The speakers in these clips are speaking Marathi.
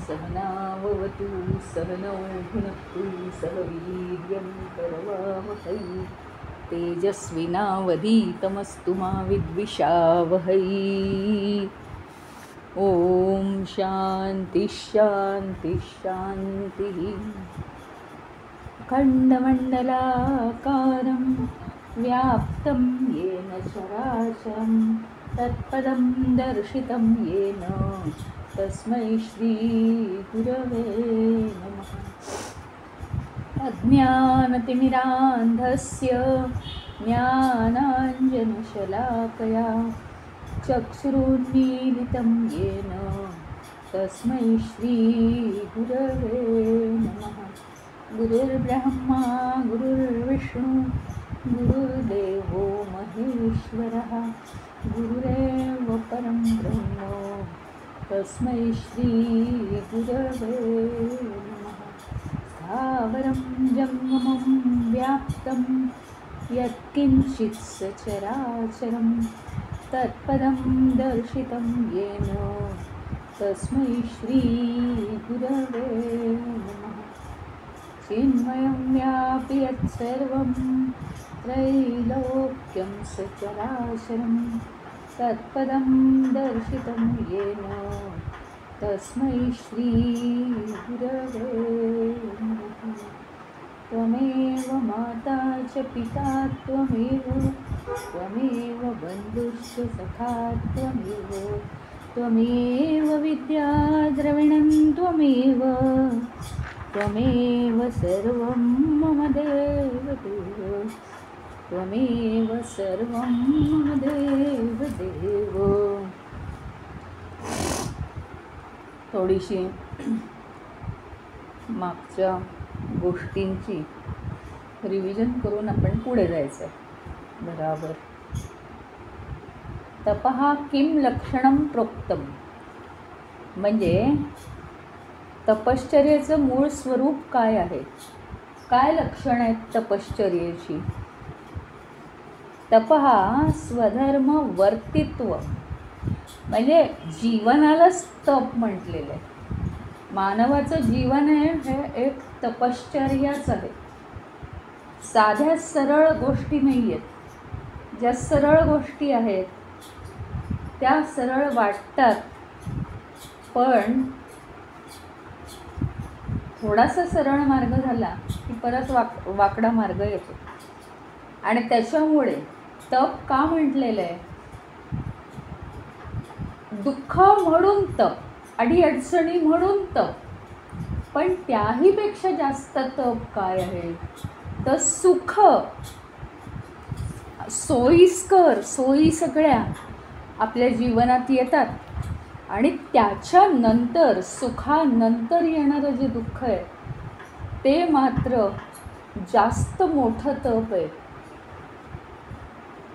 सहनाववतु सहनौ भुनक्तु सह वीर्यं करवावहै तेजस्विनावधीतमस्तु मा विद्विषावहै। ॐ शान्ति शान्ति शान्तिः। खण्डमण्डलाकारं व्याप्तं येन चराचरं तत्पदं दर्शितं येन तस्मै श्री गुरवे नमः। अज्ञानतिमिरान्धस्य ज्ञानाञ्जनशलाकया चक्षुरुन्मीलितं येन तस्मै श्री गुरवे नमः। गुरुर्ब्रह्मा गुरुर्विष्णु गुरुर्देवो महेश्वरः गुरुरेव परं ब्रह्म तस्मै श्री गुरवे नमः। स्थावरं जङ्गमं व्याप्तं यत्किञ्चित् सचराचरं तत्पदं दर्शितं येन तस्मै श्री गुरवे नमः। चिन्मयं व्यापि यत्सर्वं त्रैलोक्यं सचराचरं तत्पदं दर्शितं येन तस्मै श्री गुरवे नमः। त्वमेव माता च पिता त्वमेव बन्धुश्च सखा त्वमेव विद्या द्रविणं त्वमेव सर्वं मम देवदेव त्वमेव सर्वं मम देवदेव। थोडीशी मागच्या गोष्टींची रिव्हिजन करून आपण पुढे जायचं आहे। बराबर। तपहा किम लक्षणं प्रोक्तम, म्हणजे तपश्चर्येचं मूळ स्वरूप काय आहे, काय लक्षण आहेत तपश्चर्येची। तपहा स्वधर्म वर्तित्व, म्हणजे जीवनालाच तप म्हटलेलं आहे। मानवाचं जीवन आहे हे एक तपश्चर्याच आहे। साध्या सरळ गोष्टी नाही आहेत, ज्या सरळ गोष्टी आहेत त्या सरळ वाटतात, पण थोडासा सरळ मार्ग झाला की परत वाकडा मार्ग येतो। आणि त्याच्यामुळे तप का म्हटलेलं आहे, दुःख म्हणून तप, अडीअडचणी म्हणून तप, पण त्याही पेक्षा जास्त तप काय आहे तर सुख, सोयी सगळ्या आपल्या जीवनात येतात आणि त्याच्यानंतर सुखानंतर येणारं जे दुःख आहे ते मात्र जास्त मोठं तप आहे,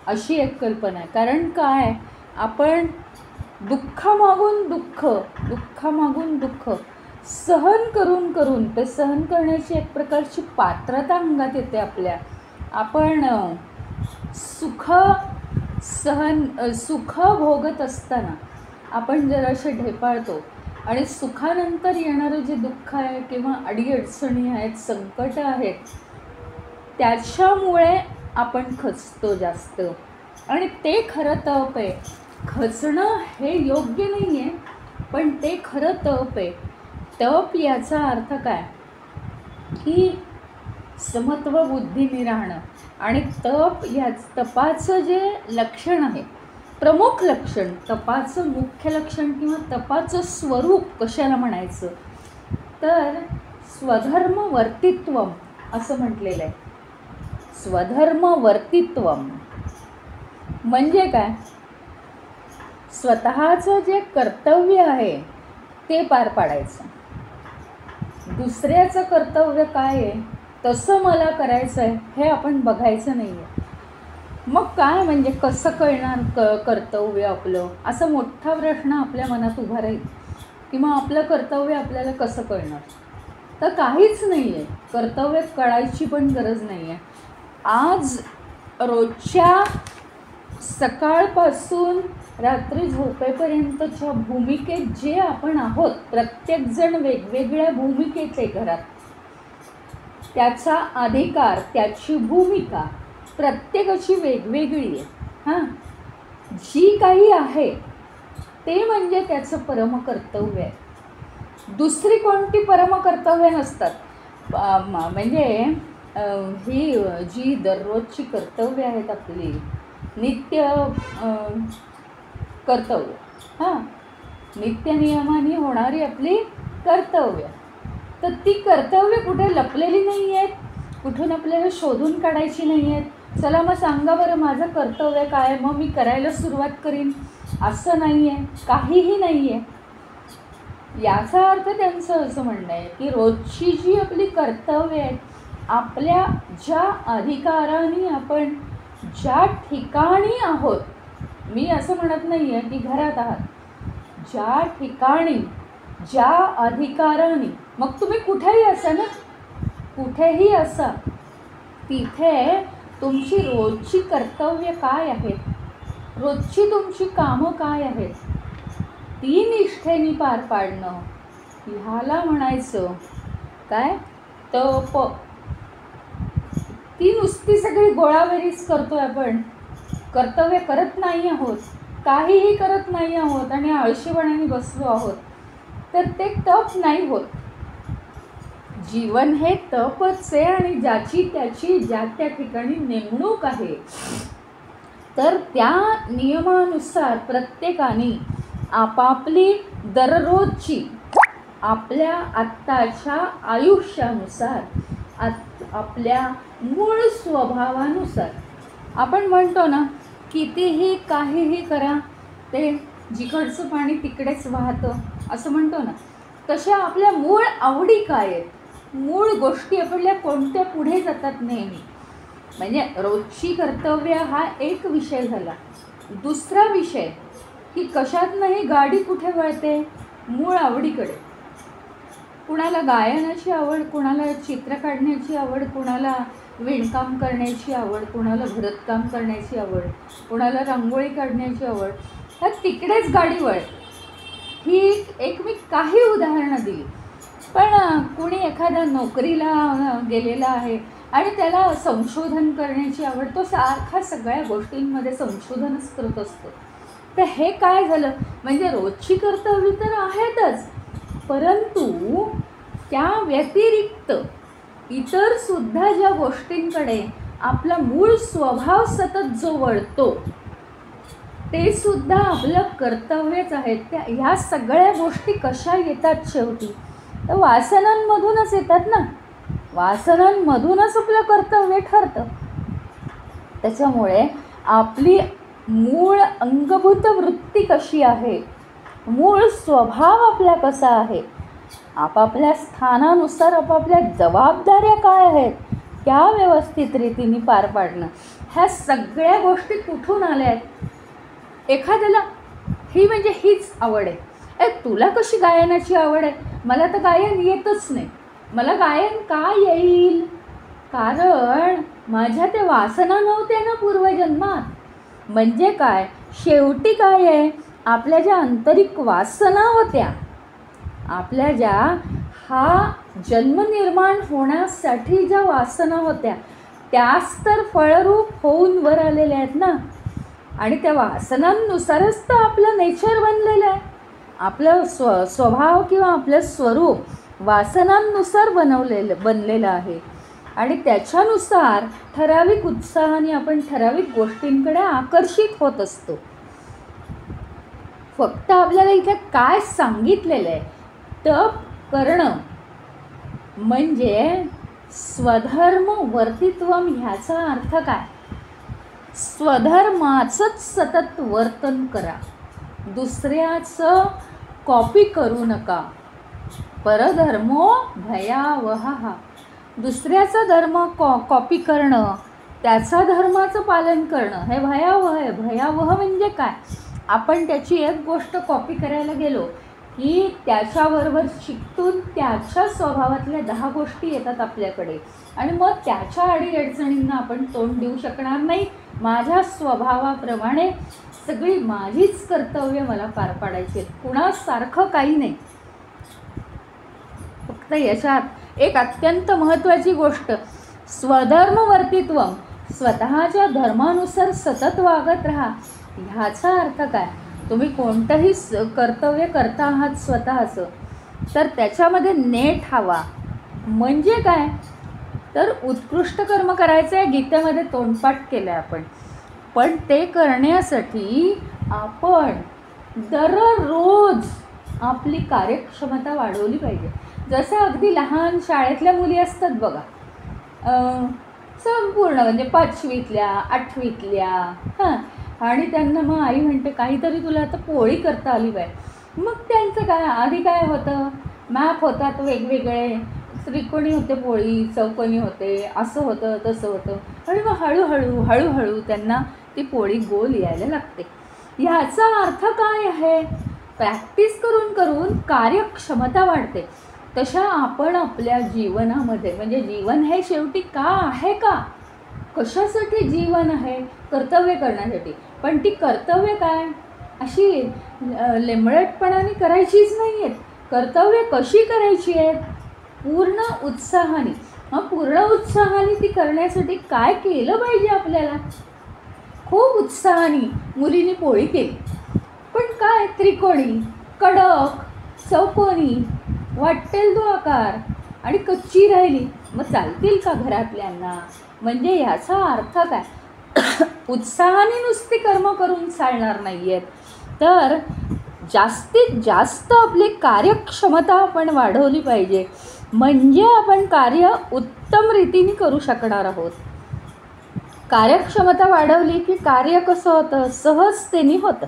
अशी एक कल्पना आहे। कारण काय, आपण दुःखामागून दुःख सहन करून ते सहन करण्याची एक प्रकारची पात्रता अंगात येते आपल्या। आपण सुख भोगत असताना आपण जरासे ढेपाळतो आणि सुखानंतर येणारं जे दुःख आहे किंवा अडीअडचणी आहेत, संकट आहेत, त्याच्यामुळे आपण खचतो जास्त, आणि ते खरं तप आहे। खचणं हे योग्य नाही आहे, पण ते खरं तप आहे। तप याचा अर्थ काय की समत्व बुद्धीने राहणं, आणि तपाचं जे लक्षण आहे, प्रमुख लक्षण, तपाचं मुख्य लक्षण किंवा तपाचं स्वरूप कशाला म्हणायचं तर स्वधर्म वर्तित्वम असं म्हटलेलं आहे। स्वधर्म वर्तित्वम म्हणजे काय, स्वतःचं जे कर्तव्य आहे ते पार पाडायचं। दुसऱ्याचं कर्तव्य काय आहे तसं मला करायचं आहे हे आपण बघायचं नाही आहे. मग काय म्हणजे कसं कळणार कर्तव्य आपलं, असा मोठा प्रश्न आपल्या मनात उभा राहील की मग आपलं कर्तव्य आपल्याला कसं कळणार. तर काहीच नाही आहे, कर्तव्य कळायची पण गरज नाही आहे. आज रोजच्या सकाळपासून रात्री झोपेपर्यंतच्या भूमिकेत जे आपण आहोत, प्रत्येकजण वेगवेगळ्या भूमिकेत आहे घरात. त्याचा अधिकार, त्याची भूमिका प्रत्येकाची वेगवेगळी आहे. हां, जी काही आहे ते म्हणजे त्याचं परमकर्तव्य आहे. दुसरी कोणती परमकर्तव्य नसतात. म्हणजे ही जी दररोजची कर्तव्य आहेत आपली, नित्य कर्तव्य, हां, नित्यनियमाने होणारी आपली कर्तव्य, तर ती कर्तव्य कुठे लपलेली नाही आहेत, कुठून आपल्याला शोधून काढायची नाही आहेत. चला मग सांगा बरं माझं कर्तव्य काय, मग मी करायला सुरुवात करीन, असं नाही आहे, काहीही नाही आहे. याचा अर्थ त्यांचं असं म्हणणं आहे की रोजची जी आपली कर्तव्य आहेत, आपल्या ज्या अधिकाराने आपण ज्या ठिकाणी आहोत, मी असं म्हणत नाही आहे की घरात आहात, ज्या ठिकाणी ज्या अधिकाराने, मग तुम्ही कुठेही असा ना, कुठेही असा, तिथे तुमची रोजची कर्तव्य काय आहेत, रोजची तुमची कामं काय आहेत, ती निष्ठेने पार पाडणं, ह्याला म्हणायचं काय तप. ती नुसती सगळी गोळाबेरीज करतोय आपण, कर्तव्य करत नाही आहोत, काहीही करत नाही आहोत आणि आळशीपणाने बसलो आहोत, तर ते तप नाही होत. जीवन हे तपच आहे आणि ज्याची त्याची ज्या त्या ठिकाणी नेमणूक आहे, तर त्या नियमानुसार प्रत्येकाने आपापली दररोजची आपल्या आत्ताच्या आयुष्यानुसार, आपल्या मूळ स्वभावानुसार, आपण म्हणतो ना कितीही काहीही करा ते जिकडचं पाणी तिकडेच वाहतं असं म्हणतो ना, तशा आपल्या मूळ आवडी काय आहेत, मूळ गोष्टी आपल्या कोणत्या पुढे जातात नेहमी. म्हणजे रोजची कर्तव्य हा एक विषय झाला. दुसरा विषय की कशात नाही गाडी कुठे वळते, मूळ आवडीकडे. कुणाला गायनाची आवड, कुणाला चित्र काढण्याची आवड, कुणाला विणकाम करण्याची आवड, कुणाला भरतकाम करण्याची आवड, कुणाला रांगोळी काढण्याची आवड, ह्या तिकडेच गाडी वळ. ही एक मी काही उदाहरणं दिली. पण कुणी एखादा नोकरीला गेलेला आहे आणि त्याला संशोधन करण्याची आवड, तो सारखा सगळ्या गोष्टींमध्ये संशोधनच करत असतो. तर हे काय झालं, म्हणजे रोजची कर्तव्य तर आहेतच, परंतु त्या व्यतिरिक्त इतर सुद्धा ज्या गोष्टींकडे आपला मूळ स्वभाव सतत जो वळतो, ते सुद्धा आपलं कर्तव्यच आहेत. ह्या सगळ्या गोष्टी कशा येतात शेवटी, तर वासनांमधूनच येतात ना, वासनांमधूनच आपलं कर्तव्य ठरतं. त्याच्यामुळे आपली मूळ अंगभूत वृत्ती कशी आहे, मूळ स्वभाव आपला कसा आहे, आपापल्या स्थानानुसार आपापल्या जबाबदाऱ्या काय आहेत, त्या व्यवस्थित रीतीने पार पाडणं, ह्या सगळ्या गोष्टी कुठून आल्या आहेत. एखाद्याला ही म्हणजे हीच आवड आहे, तुला कशी गायनाची आवड आहे, मला तर गायन येतच नाही. मला गायन का येईल, कारण माझ्या त्या वासना नव्हत्या ना पूर्वजन्मात. म्हणजे काय, शेवटी काय आहे, आपल्या ज्या आंतरिक वासना होत्या, आपल्या ज्या हा जन्म निर्माण होण्यासाठी ज्या वासना होत्या, त्याच तर फळरूप होऊन वर आलेल्या आहेत ना. आणि त्या वासनांनुसारच तर आपलं नेचर बनलेलं आहे. आपलं स्वभाव किंवा आपलं स्वरूप वासनांनुसार बनलेलं आहे. आणि त्याच्यानुसार ठराविक उत्साहाने आपण ठराविक गोष्टींकडे आकर्षित होत असतो. फक्त आपल्याला इथे काय सांगितलेलं आहे, तप करणं म्हणजे स्वधर्म वर्तित्वम. ह्याचा अर्थ काय, स्वधर्माचंच सतत वर्तन करा, दुसऱ्याचं कॉपी करू नका. परधर्मो भयावह. दुसऱ्याचा धर्म कॉपी करणं, त्याचा धर्माचं पालन करणं हे भयावह आहे. भयावह म्हणजे काय, आपण त्याची एक गोष्ट कॉपी करायला गेलो की त्याच्याबरोबर शिकून त्याच्या स्वभावातल्या 10 गोष्टी येतात आपल्याकडे आणि मग त्याच्या अडीअडचणींना आपण तोंड देऊ शकणार नाही. माझ्या स्वभावाप्रमाणे सगळी माझीच कर्तव्य मला पार पाडायची आहेत, कुणासारखं काही नाही. फक्त याच्यात एक अत्यंत महत्त्वाची गोष्ट, स्वधर्मवर्तित्व, स्वतःच्या धर्मानुसार सतत वागत राहा. ह्याचा अर्थ काय, तुम्ही कोणतंही कर्तव्य करता आहात स्वतःचं तर त्याच्यामध्ये नेट हवा. म्हणजे काय, तर उत्कृष्ट कर्म करायचं आहे, गीतेमध्ये तोंडपाठ केलं आहे आपण. पण ते करण्यासाठी आपण दररोज आपली कार्यक्षमता वाढवली पाहिजे. जसं अगदी लहान शाळेतल्या मुली असतात बघा, संपूर्ण म्हणजे 5वीतल्या 8वीतल्या आणि त्यांना मग आई म्हणते काहीतरी तुला आता पोळी करता आली पाहिजे. मग त्यांचं काय, आधी काय होतं, मॅप होतात वेगवेगळे, त्रिकोणी होते पोळी, चौकोनी होते, असं होतं तसं होतं आणि मग हळूहळू त्यांना ती पोळी गोल यायला लागते. ह्याचा अर्थ काय आहे, प्रॅक्टिस करून करून कार्यक्षमता वाढते. तशा आपण आपल्या जीवनामध्ये, म्हणजे जीवन हे शेवटी का आहे, का कशासाठी जीवन आहे, कर्तव्य करण्यासाठी. पण ती कर्तव्य काय अशी लेंबळटपणाने करायचीच नाही आहेत. कर्तव्य कशी करायची आहेत, पूर्ण उत्साहाने. मग पूर्ण उत्साहाने ती करण्यासाठी काय केलं पाहिजे आपल्याला. खूप उत्साहाने मुलीने पोळी केली, पण काय त्रिकोणी, कडक, चौकोनी, वाटेल तो आकार आणि कच्ची राहिली, मग चालतील का घरातल्यांना. म्हणजे ह्याचा अर्थ काय, उत्साहाने नुसती कर्म करून चालणार नाही आहेत, तर जास्तीत जास्त आपली कार्यक्षमता आपण वाढवली पाहिजे. म्हणजे आपण कार्य उत्तम रीतीने करू शकणार आहोत. कार्यक्षमता वाढवली की कार्य कसं होतं, सहजतेने होतं.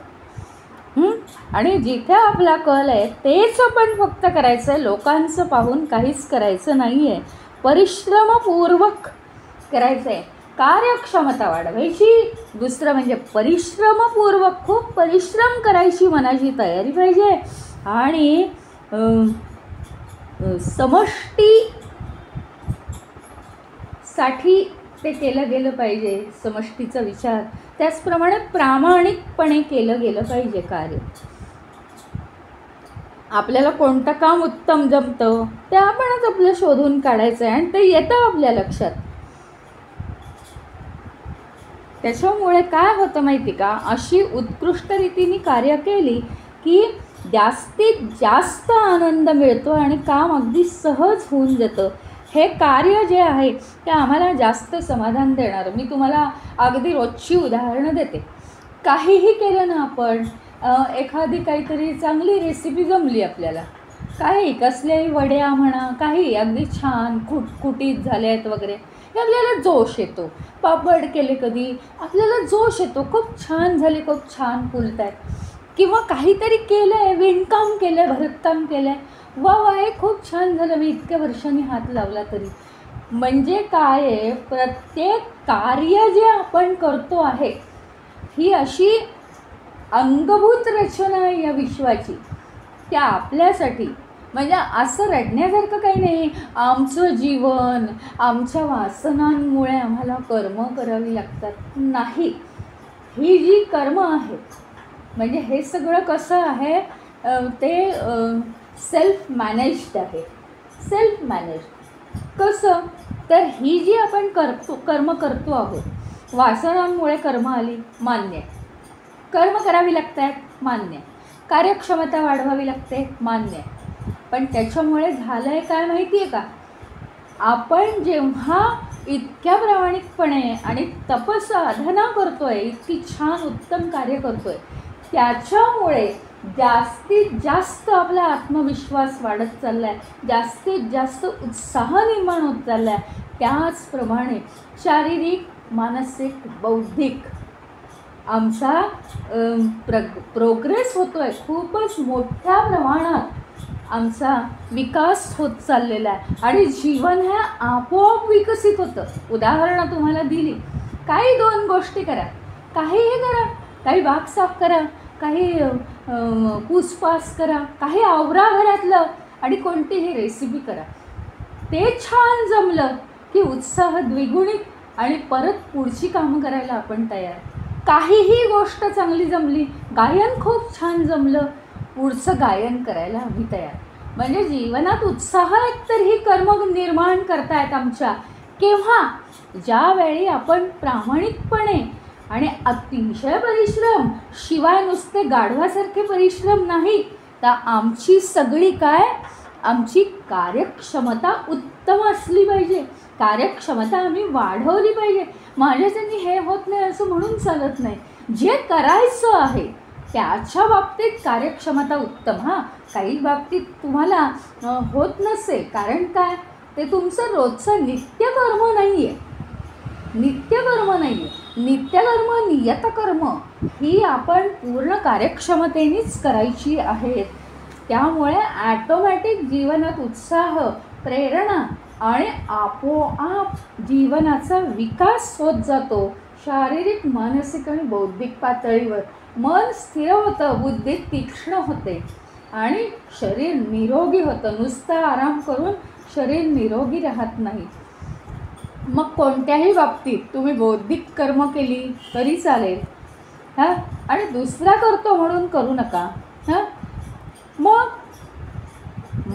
आणि जिथे आपला कल आहे तेच आपण फक्त करायचं आहे, लोकांचं पाहून काहीच करायचं नाही आहे. परिश्रमपूर्वक करायचं आहे, कार्यक्षमता वाढवायची. दुसरं म्हणजे परिश्रमपूर्वक, खूप परिश्रम करायची मनाची तयारी पाहिजे. आणि समष्टीसाठी ते केलं गेलं पाहिजे, समष्टीचा विचार. त्याचप्रमाणे प्रामाणिकपणे केलं गेलं पाहिजे कार्य. आपल्याला कोणतं काम उत्तम जमतं ते आपणच आपलं शोधून काढायचं आहे आणि ते येतं आपल्या लक्षात. त्याच्यामुळे काय होतं माहिती का, अशी उत्कृष्ट रीतीने कार्य केली की जास्तीत जास्त आनंद मिळतो आणि काम अगदी सहज होऊन जातं. हे कार्य जे आहे ते आम्हाला जास्त समाधान देणार. मी तुम्हाला अगदी रोजची उदाहरणं देते. काहीही केलं ना आपण, एखादी काहीतरी चांगली रेसिपी जमली आपल्याला, काही कसल्याही वड्या म्हणा, काही अगदी छान कुटकुटीत झाल्या आहेत वगैरे, हे आपल्याला जोश येतो. पापड केले कधी, आपल्याला जोश येतो, खूप छान झाले, खूप छान फुलत आहेत. किंवा काहीतरी केलं आहे, विणकाम केलं आहे, भरतकाम केलं आहे, वा हे खूप छान झालं, मी इतक्या वर्षांनी हात लावला तरी. म्हणजे काय आहे, प्रत्येक कार्य जे आपण करतो आहे ही अशी अंगभूत रचना आहे या विश्वाची, त्या आपल्यासाठी. म्हणजे असं रडण्यासारखं काही नाही, आमचं जीवन आमच्या वासनांमुळे आम्हाला कर्म करावी लागतात, नाही. ही जी कर्म आहेत, म्हणजे हे सगळं कसं आहे, ते सेल्फ मॅनेज्ड आहे. सेल्फ मॅनेज्ड कसं, तर ही जी आपण कर्म करतो आहोत, वासनांमुळे कर्म आली, मान्य. कर्म करावी लागत आहेत, मान्य. कार्यक्षमता वाढवावी लागते, मान्य. पण त्याच्यामुळे झालं आहे काय माहिती आहे का, आपण जेव्हा इतक्या प्रामाणिकपणे आणि तपसाधना करतो आहे, इतकी छान उत्तम कार्य करतो आहे, त्याच्यामुळे जास्तीत जास्त आपला आत्मविश्वास वाढत चालला आहे, जास्तीत जास्त उत्साह निर्माण होत चालला आहे. त्याचप्रमाणे शारीरिक, मानसिक, बौद्धिक आमचा प्रोग्रेस होतो आहे खूपच मोठ्या प्रमाणात. आमचा विकास होत चाललेला आहे आणि जीवन हे आपोआप विकसित होतं. उदाहरणं तुम्हाला दिली, काही 2 गोष्टी करा, काहीही करा, काही बाग साफ करा, काही पूसपास करा, काही आवरा घरातलं आणि कोणतीही रेसिपी करा. ते छान जमलं की उत्साह द्विगुणित आणि परत पुढची कामं करायला आपण तयार. काहीही गोष्ट चांगली जमली, गायन खूप छान जमलं, पुढचं गायन करायला आम्ही तयार. म्हणजे जीवनात उत्साह एकतर ही कर्म निर्माण करतायत आमच्या. केव्हा? ज्यावेळी आपण प्रामाणिकपणे आणि अतिशय परिश्रम, शिवाय नुसते गाढवासारखे परिश्रम नाही, तर आमची सगळी आमची कार्यक्षमता उत्तम असली पाहिजे. कार्यक्षमता आम्ही वाढवली पाहिजे. माझ्याच्यानी हे होत नाही असं म्हणून चालत नाही. जे करायचं आहे त्याच्या बाबतीत कार्यक्षमता उत्तम. काही बाबतीत तुम्हाला होत नसेल, कारण काय, ते तुमचं रोजचं नित्यकर्म नाही आहे. नित्यकर्म नियतकर्म ही आपण पूर्ण कार्यक्षमतेनेच करायची आहेत. त्यामुळे ॲटोमॅटिक जीवनात उत्साह, प्रेरणा आणि आपोआप जीवनाचा विकास होत जातो. शारीरिक, मानसिक आणि बौद्धिक पातळीवर मन स्थिर होतं, बुद्धी तीक्ष्ण होते आणि शरीर निरोगी होतं. नुसता आराम करून शरीर निरोगी राहत नाही. मग कोणत्याही बाबतीत तुम्ही बौद्धिक कर्म केली तरी चालेल, आणि दुसरा करतो म्हणून करू नका. मग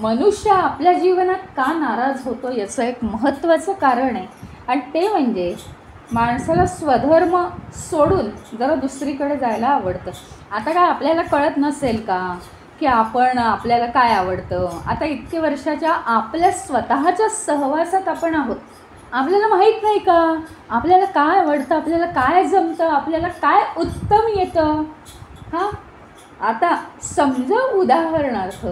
मनुष्य आपल्या जीवनात का नाराज होतो याचं एक महत्त्वाचं कारण आहे, आणि ते म्हणजे माणसाला स्वधर्म सोडून जरा दुसरीकडे जायला आवडतं. आता काय आपल्याला कळत नसेल का की आपल्याला काय आवडतं? आता इतके वर्षाच्या आपल्या स्वतःच्या सहवासात आपण आहोत. आपल्याला माहीत नाही का आपल्याला काय आवडतं, आपल्याला काय जमतं, आपल्याला काय उत्तम येतं? आता समजा उदाहरणार्थ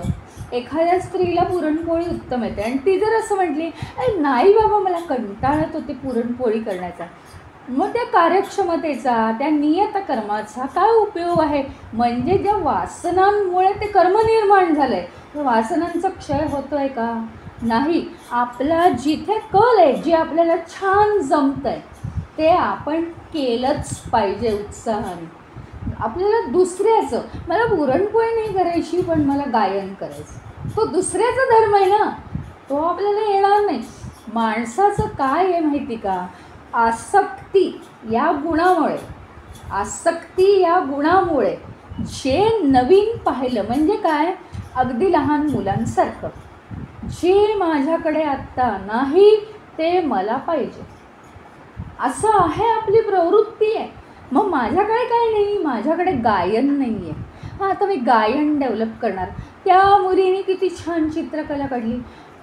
एखाद्या स्त्रीला पुरणपोळी उत्तम येते आणि ती जर असं म्हटली, नाही बाबा मला कंटाळा येतो ते पुरणपोळी करण्याचा, मग त्या कार्यक्षमतेचा, त्या नियतकर्माचा काय उपयोग आहे? म्हणजे ज्या वासनांमुळे ते कर्म निर्माण झालं आहे, त्या वासनांचा क्षय होतो आहे का? नाही. आपला जिथे कल आहे, जे आपल्याला छान जमतं आहे ते आपण केलंच पाहिजे उत्साहाने. आपल्याला दुसऱ्याचं, मला पुरणपोळी नाही करायची पण मला गायन करायचं, तो दुसऱ्याचा धर्म आहे ना, तो आपल्याला येणार नाही. माणसाचं काय आहे माहिती का? आसक्ती या गुणामुळे जे नवीन पाहिलं, म्हणजे काय, अगदी लहान मुलांसारखं, जे माझ्याकडे आत्ता नाही ते मला पाहिजे, असं आहे आपली प्रवृत्ती आहे. मग माझ्याकडे काय नाही, माझ्याकडे गायन नाही आहे, आता मी गायन डेव्हलप करणार. त्या मुलीने किती छान चित्रकला काढली,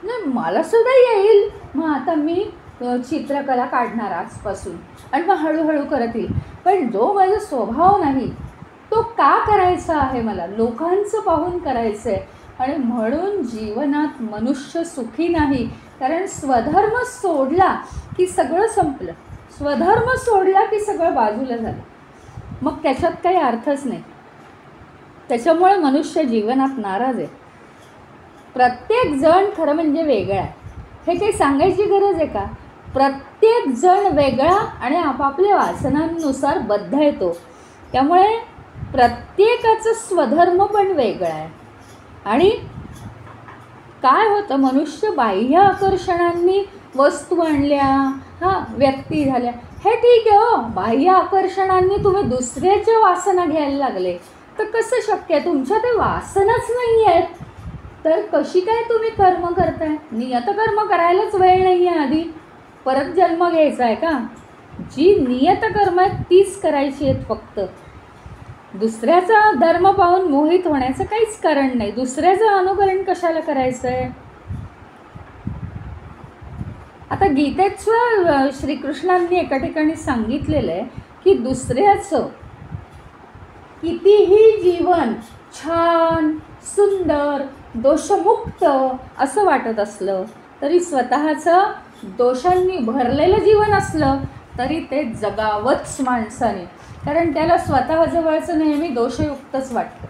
नाही मलासुद्धा येईल, मग आता मी चित्रकला काढणार आजपासून आणि मग हळूहळू करत येईल. पण जो माझा स्वभाव नाही तो का करायचा आहे, मला लोकांचं पाहून करायचं आहे. आणि म्हणून जीवनात मनुष्य सुखी नाही, कारण स्वधर्म सोडला की सगळं संपलं, स्वधर्म सोडला की सगळं बाजूला झालं, मग त्याच्यात काही अर्थच नाही. त्याच्यामुळे मनुष्य जीवनात नाराज आहे. प्रत्येक जण खरं म्हणजे वेगळा आहे, हे काही सांगायची गरज आहे का? प्रत्येक जण वेगळा आणि आपापल्या वासनांनुसार बद्ध येतो. त्यामुळे प्रत्येकाचं स्वधर्म पण वेगळा आहे. आणि काय होतं, मनुष्य बाह्य आकर्षणांनी वस्तू आणल्या, व्यक्ती झाल्या, हे ठीक आहे. बाह्य आकर्षणांनी तुम्ही दुसऱ्याच्या वासना घ्यायला लागले तर कसं शक्य आहे? तुमच्या ते वासनाच नाही आहेत तर कशी काय तुम्ही कर्म करताय? नियतकर्म करायलाच वेळ नाही आहे, आधी परत जन्म घ्यायचा आहे का? जी नियतकर्म आहेत तीच करायची आहेत फक्त. दुसऱ्याचा धर्म पाहून मोहित होण्याचं काहीच कारण नाही. दुसऱ्याचं अनुकरण कशाला करायचं आहे? आता गीतेत श्रीकृष्णांनी एका ठिकाणी सांगितलेलं आहे की दुसऱ्याचं कितीही जीवन छान, सुंदर, दोषमुक्त असं वाटत असलं तरी, स्वतःचं दोषांनी भरलेलं जीवन असलं तरी ते जगावंच माणसाने, कारण त्याला स्वतःजवळचं नेहमी दोषयुक्तच वाटतं.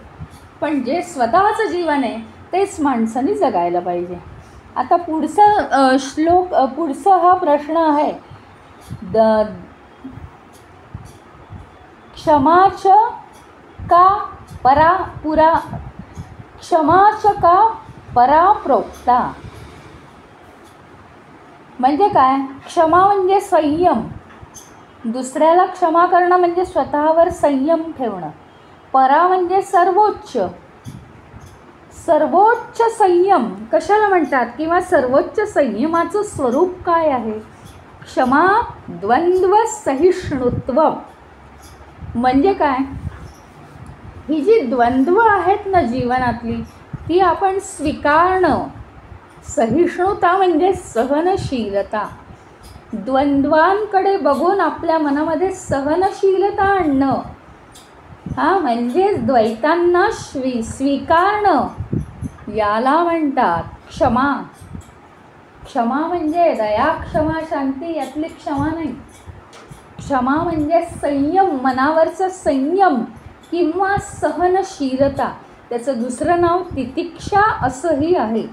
पण जे स्वतःचं जीवन आहे तेच माणसाने जगायला पाहिजे. आता पुढचा श्लोक, पुढचा हा प्रश्न आहे, क्षमाच का परा पुरा, क्षमाच का परा प्रोक्ता. म्हणजे काय? क्षमा म्हणजे संयम, दुसऱ्याला क्षमा करणं म्हणजे स्वतःवर संयम ठेवणं. परा म्हणजे सर्वोच्च, सर्वोच्च संयम कशाला म्हणतात, किंवा सर्वोच्च संयमाचं स्वरूप काय आहे? क्षमा द्वंद्व सहिष्णुत्व. म्हणजे काय? ही जी द्वंद्व आहेत ना जीवनातली, ती आपण स्वीकारणं. सहिष्णुता म्हणजे सहनशीलता. द्वंद्वांकडे बघून आपल्या मनामध्ये सहनशीलता आणणं, म्हणजे द्वैतांना स्वीकारणं, याला म्हणतात क्षमा. क्षमा म्हणजे दया, क्षमा, शांती यातली क्षमा नाही. क्षमा म्हणजे संयम, मनावरचा संयम किंवा सहनशीलता. त्याचं दुसरं नाव तितिक्षा असंही आहे.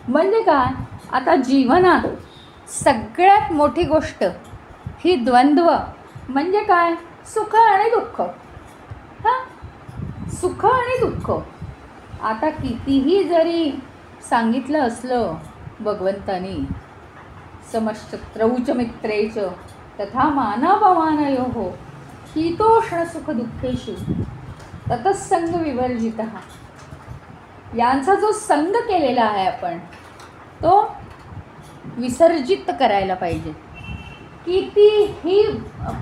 म्हणजे काय? आता जीवनात सगळ्यात मोठी गोष्ट ही द्वंद्व. म्हणजे काय? सुख आणि दुःख. सुख आणि दुःख. आता कितीही जरी सांगितलं असलं भगवंतानी, समशत्रौच मित्रेच तथा मानापमानयोः शीतोष्ण सुख दुःखेषु ततस्संग विवर्जितः. यांचा जो संग केलेला आहे आपण, तो विसर्जित करायला पाहिजे. कितीही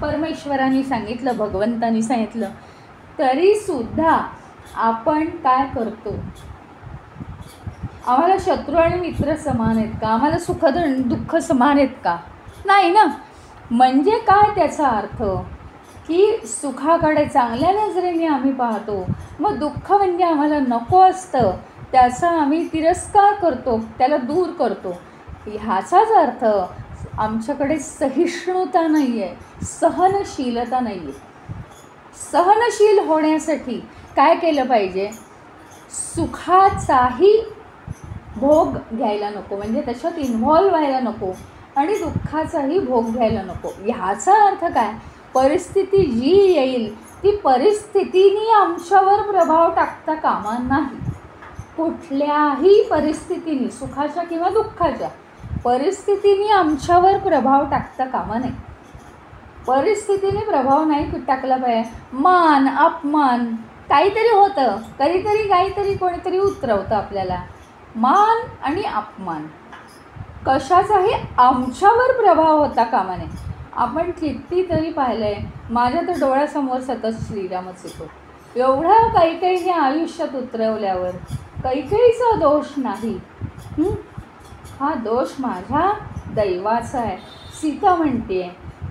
परमेश्वरांनी सांगितलं, भगवंतांनी सांगितलं, तरीसुद्धा आपण काय करतो? आम्हाला शत्रू आणि मित्र समान आहेत का? आम्हाला सुख दुःख समान आहेत का? नाही ना. म्हणजे काय त्याचा अर्थ? की सुखाकडे चांगल्या नजरेने आम्ही पाहतो, मग दुःख म्हणजे आम्हाला नको असतं, त्याचा आम्ही तिरस्कार करतो, त्याला दूर करतो. ह्याचाच अर्थ आमच्याकडे सहिष्णुता नाही आहे, सहनशीलता नाही आहे. सहनशील होण्यासाठी काय केलं पाहिजे? सुखाचाही भोग घ्यायला नको, म्हणजे त्याच्यात इन्व्हॉल्व व्हायला नको, आणि दुःखाचाही भोग घ्यायला नको. ह्याचा अर्थ काय? परिस्थिती जी येईल ती परिस्थितीने आमच्यावर प्रभाव टाकता कामा नाही. कुठल्याही परिस्थितीने, सुखाच्या किंवा दुःखाच्या परिस्थितीने आमच्यावर प्रभाव टाकता कामा नये. परिस्थितीने प्रभाव नाही टाकला पाहिजे. मान अपमान काहीतरी होतं, कधीतरी काहीतरी कोणीतरी उतरवतं आपल्याला. मान आणि अपमान कशाचाही आमच्यावर प्रभाव होता कामा नये. आपण कितीतरी पाहिलं आहे, माझ्या तर डोळ्यासमोर सतत श्रीरामच येतो. एवढं काही आयुष्यात उतरवल्यावर कैकेयीचा दोष नाही, हा दोष माझ्या दैवाचा आहे. सीता म्हणते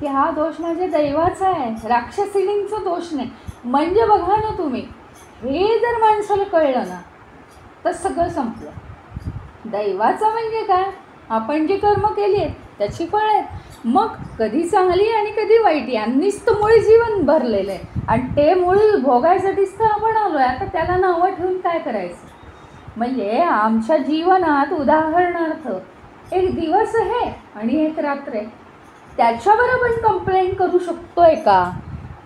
की हा दोष माझ्या दैवाचा आहे, राक्षसिणींचा दोष नाही. म्हणजे बघा ना तुम्ही, हे जर माणसाला कळलं ना तर सगळं संपलं. दैवाचा म्हणजे काय? आपण जी कर्म केली आहेत त्याची फळ आहेत. मग कधी चांगली आणि कधी वाईट, यांनीच तर मुळे जीवन भरलेलं आहे, आणि ते मूळ भोगायसाठीच तर आपण आलो आहे. आता त्याला नावं ठेवून काय करायचं? म्हणजे आमच्या जीवनात उदाहरणार्थ एक दिवस आहे आणि एक रात्र आहे, त्याच्यावर आपण कंप्लेंट करू शकतोय का?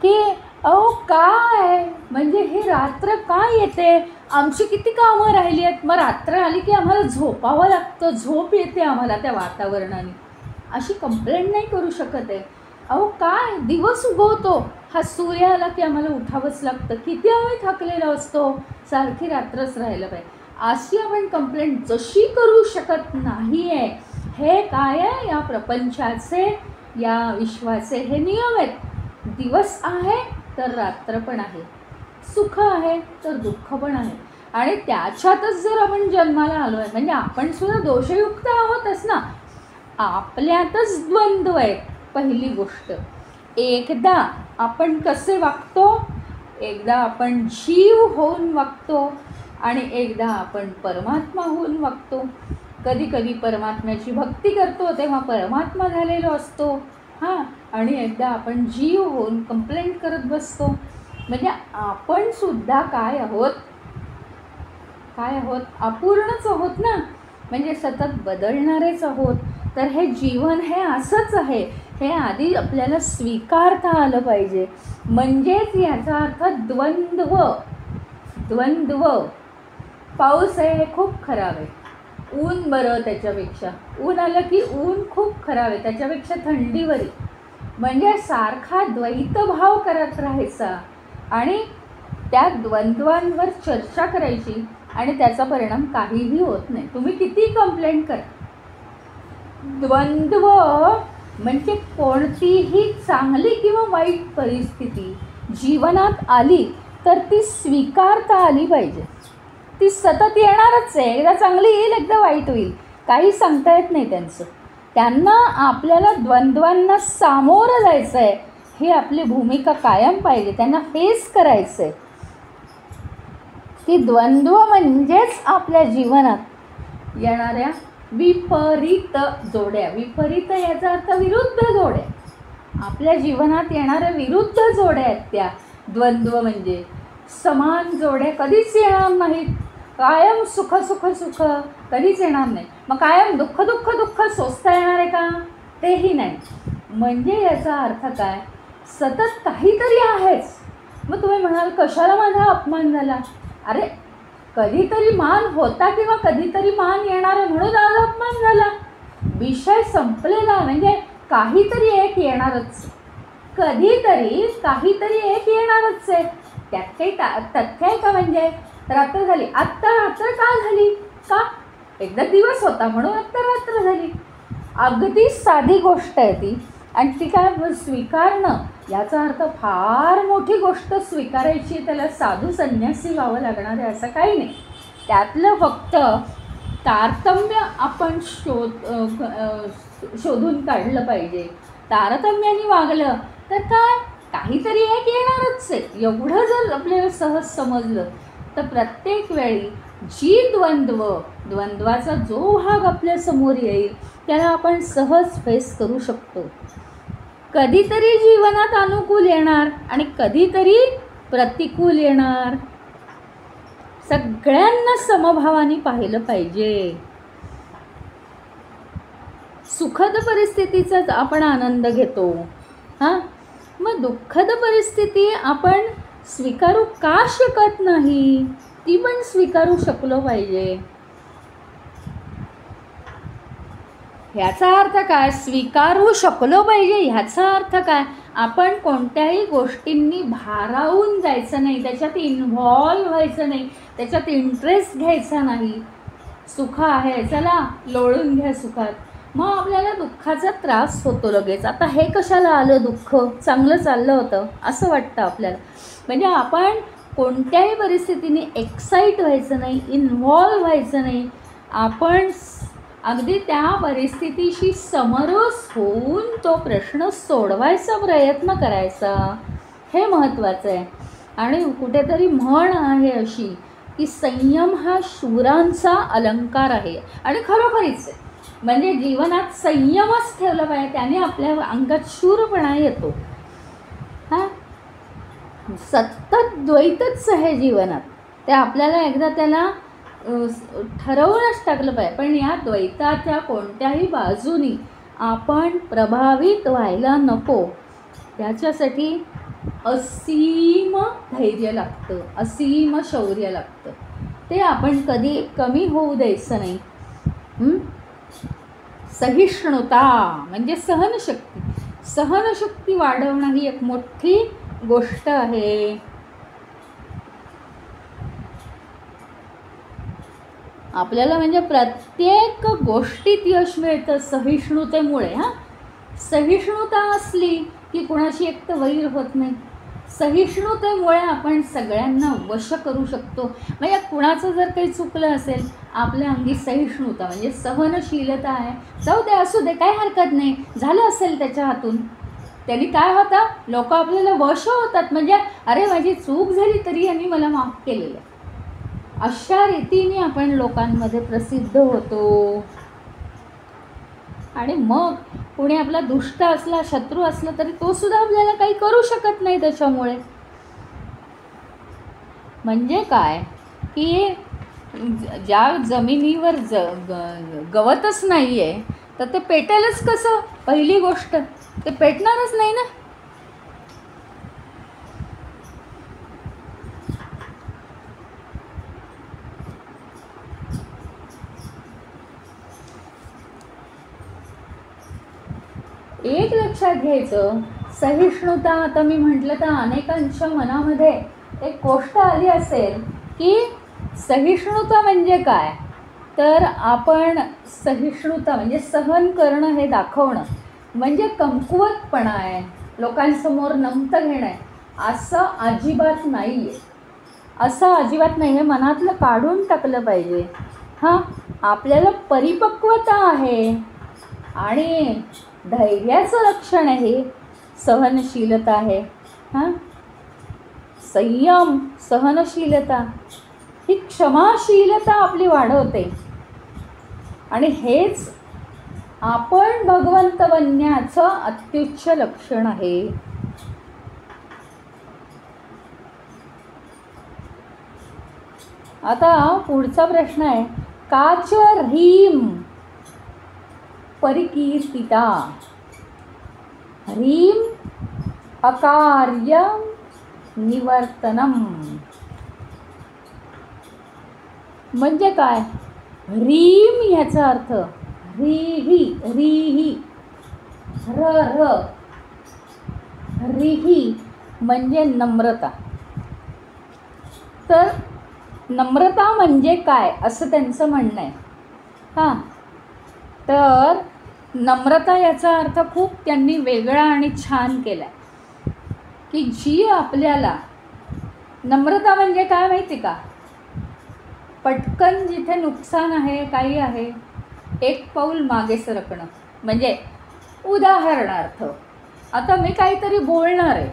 की अहो काय म्हणजे ही रात्र काय येते, आमची किती कामं राहिली आहेत, मग रात्र आली की आम्हाला झोपावं लागतं, झोप येते आम्हाला त्या वातावरणाने, अशी कंप्लेंट नाही करू शकत आहे. अहो काय दिवस उगवतो, हा सूर्य आला की आम्हाला उठावंच लागतं, किती आम्ही थकलेलो असतो, सारखी रात्रच राहिलं पाहिजे, अशी आपण कंप्लेंट जशी करू शकत नाही आहे. हे काय आहे? या प्रपंचाचे, या विश्वाचे हे नियम आहेत. दिवस आहे तर रात्र पण आहे, सुख आहे तर दुःख पण आहे, आणि त्याच्यातच जर आपण जन्माला आलो आहे म्हणजे आपण सुद्धा दोषयुक्त आहोतच ना. आपल्यातच द्वंद्व आहेत. पहिली गोष्ट, एकदा आपण कसे वागतो, एकदा आपण जीव होऊन वागतो आणि एकदा आपण परमात्मा होऊन वागतो. कधी कधी परमात्म्याची भक्ती करतो तेव्हा परमात्मा झालेलो असतो, आणि एकदा आपण जीव होऊन कंप्लेंट करत बसतो. म्हणजे आपण सुद्धा काय आहोत? काय आहोत, अपूर्णच आहोत ना, म्हणजे सतत बदलणारेच आहोत. तर हे जीवन हे असंच आहे, हे आधी आपल्याला स्वीकारता आलं पाहिजे. म्हणजेच याचा अर्थ द्वंद्व. पाऊस आहे हे खूप खराब आहे, ऊन बरं त्याच्यापेक्षा, ऊन आलं की ऊन खूप खराब आहे त्याच्यापेक्षा थंडी बरी. म्हणजे सारखा द्वैतभाव करत राहायचा आणि त्या द्वंद्वांवर चर्चा करायची आणि त्याचा परिणाम काहीही होत नाही. तुम्ही किती कंप्लेंट करा, द्वंद्व म्हणजे कोणतीही चांगली किंवा वाईट परिस्थिती जीवनात आली तर ती स्वीकारता आली पाहिजे. ती सतत येणारच आहे, एकदा चांगली येईल एकदा वाईट होईल, काही सांगता येत नाही त्यांचं. त्यांना आपल्याला द्वंद्वांना सामोरं जायचं आहे, ही आपली भूमिका कायम पाहिजे. त्यांना फेस करायचं आहे. ती द्वंद्व म्हणजेच आपल्या जीवनात येणाऱ्या विपरीत जोड्या. विपरीत याचा अर्थ विरुद्ध जोड्या. आपल्या जीवनात येणाऱ्या विरुद्ध जोड्या आहेत त्या द्वंद्व. म्हणजे समान जोड्या कधीच येणार नाहीत. कायम सुख सुख सुख कधीच येणार नाही. मग कायम दुःख दुःख दुःख सोसता येणार आहे का? तेही नाही. म्हणजे याचा अर्थ काय, सतत काहीतरी आहेच. मग तुम्ही म्हणाल कशाला माझा अपमान झाला? अरे कधीतरी मान होता किंवा कधीतरी मान येणार आहे म्हणून आज अपमान झाला. विषय संपलेला. म्हणजे काहीतरी एक येणारच, कधीतरी काहीतरी एक येणारच आहे. त्यात काही तथ्य आहे का? म्हणजे रात्र झाली, आत्ता रात्र का झाली? का? एकदा दिवस होता म्हणून आत्ता रात्र झाली. अगदी साधी गोष्ट आहे ती. आणि ती काय स्वीकारणं, याचा अर्थ फार मोठी गोष्ट स्वीकारायची, त्याला साधू संन्यासी व्हावं लागणार आहे असं काही नाही. त्यातलं फक्त तारतम्य आपण शोधून काढलं पाहिजे. तारतम्याने वागलं तर काय, काहीतरी एक येणारच आहे. एवढं जर आपल्याला सहज समजलं तर प्रत्येक वेळी जी द्वंद्वाचा जो भाग आपल्यासमोर येईल त्याला आपण सहज फेस करू शकतो. कधीतरी जीवनात अनुकूल येणार आणि कधीतरी प्रतिकूल येणार. सगळ्यांना समभावाने पाहिलं पाहिजे. सुखद परिस्थितीचा आपण आनंद घेतो, हां, मग दुःखद परिस्थिती आपण स्वीकारू का शकत नाही? ती पण स्वीकारू शकलो पाहिजे. ह्याचा अर्थ काय? स्वीकारू शकलो पाहिजे ह्याचा अर्थ काय? आपण कोणत्याही गोष्टींनी भारावून जायचं नाही, त्याच्यात इन्व्हॉल्व व्हायचं नाही, त्याच्यात इंटरेस्ट घ्यायचा नाही. सुख आहे, चला लोळून घ्या सुखात. मग आपल्याला दुःखाचा त्रास होतो लगेच. आता हे कशाला आलं दुःख, चांगलं चाललं होतं असं वाटतं आपल्याला. म्हणजे आपण कोणत्याही परिस्थितीने एक्साईट व्हायचं नाही, इन्व्हॉल्व व्हायचं नाही. आपण अगदी त्या परिस्थितीशी समरस होऊन तो प्रश्न सोडवायचा प्रयत्न करायचा, हे महत्त्वाचं आहे. आणि कुठेतरी म्हण आहे अशी की संयम हा शूरांचा अलंकार आहे. आणि खरोखरीच आहे. म्हणजे जीवनात संयमच ठेवला पाहिजे, त्याने आपल्या अंगात शूरपणा येतो. हां, सतत द्वैतच आहे जीवनात. ते आपल्याला एकदा त्याला ठरवूनच टाकलं पाहिजे. पण या द्वैताच्या कोणत्याही बाजूनी आपण प्रभावित व्हायला नको. त्याच्यासाठी असीम धैर्य लागतं, असीम शौर्य लागतं. ते आपण कधी कमी होऊ द्यायचं नाही. सहिष्णुता म्हणजे सहनशक्ती. सहनशक्ती वाढवणं ही एक मोठी गोष्ट आहे. आपल्याला म्हणजे प्रत्येक गोष्टीत यश मिळतं सहिष्णुतेमुळे. हां, सहिष्णुता असली की कुणाशी एक तर वैर होत नाही. सहिष्णुतेमुळे आपण सगळ्यांना वश करू शकतो. म्हणजे कुणाचं जर काही चुकलं असेल, आपल्या अंगी सहिष्णुता म्हणजे सहनशीलता आहे, जाऊ दे असू दे काही हरकत नाही, झालं असेल त्याच्या हातून, त्यांनी काय होतं, लोक आपल्याला वश होतात. म्हणजे अरे माझी चूक झाली तरी यांनी मला माफ केलेलं, अशा रीतीने आपण लोकांमध्ये प्रसिद्ध होतो. आणि मग कोणी आपला दुष्ट असला, शत्रू असला तरी तो सुद्धा आपल्याला काही करू शकत नाही त्याच्यामुळे. म्हणजे काय की ज्या जमिनीवर गवतच नाही आहे तर ते पेटेलच कसं? पहिली गोष्ट ते पेटणारच नाही ना. एक लक्षात घ्यायचं, सहिष्णुता, आता मी म्हटलं तर अनेकांच्या मनामध्ये एक गोष्ट आली असेल की सहिष्णुता म्हणजे काय? तर आपण सहिष्णुता म्हणजे सहन करणं हे दाखवणं म्हणजे कमकुवतपणा आहे, लोकांसमोर नमतं घेणं आहे, असं अजिबात नाही आहे. असं अजिबात नाही, हे मनातलं काढून टाकलं पाहिजे. हां, आपल्याला परिपक्वता आहे आणि धैर्याचं लक्षण आहे, सहनशीलता आहे. हां, संयम, सहनशीलता ही क्षमाशीलता आपली वाढवते आणि हेच आपण भगवंत बनण्याचं अत्युच्च लक्षण आहे. आता पुढचा प्रश्न आहे, काच ह्रीम परिकीर्तिता. ह्रीम अकार्य निवर्तनम म्हणजे काय? ह्रीम ह्याचा अर्थ ह्रीही, ह्रीही, र ह्रीही म्हणजे नम्रता. तर नम्रता म्हणजे काय असं त्यांचं म्हणणं आहे. हां, तर नम्रता याचा अर्थ खूप त्यांनी वेगळा आणि छान केला आहे की जी आपल्याला, नम्रता म्हणजे काय माहिती का? पटकन जिथे नुकसान आहे, काही आहे, एक पाऊल मागे सरकणं. म्हणजे उदाहरणार्थ आता मी काहीतरी बोलणार आहे,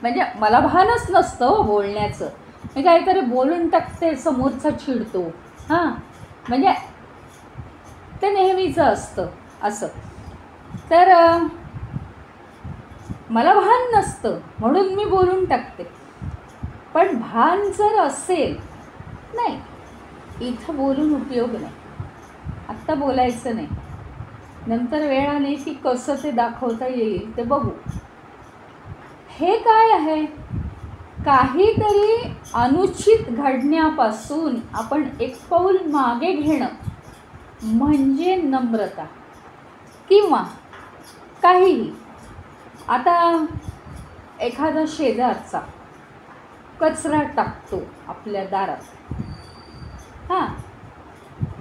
म्हणजे मला भानच नसतं बोलण्याचं, मी काहीतरी बोलून टाकते, समोरचा चिडतो. हां, म्हणजे ते नेहमीचं असतं असं. तर मला भान नसतं म्हणून मी बोलून टाकते. पण भान जर असेल, नाही इथं बोलून उपयोग नाही, आत्ता बोलायचं नाही, नंतर वेळ आली की कसं ते दाखवता येईल ते बघू. हे काय आहे? काहीतरी अनुचित घडण्यापासून आपण एक पाऊल मागे घेणं म्हणजे नम्रता. किंवा काहीही, आता एखादा शेजारचा कचरा टाकतो आपल्या दारात. हां,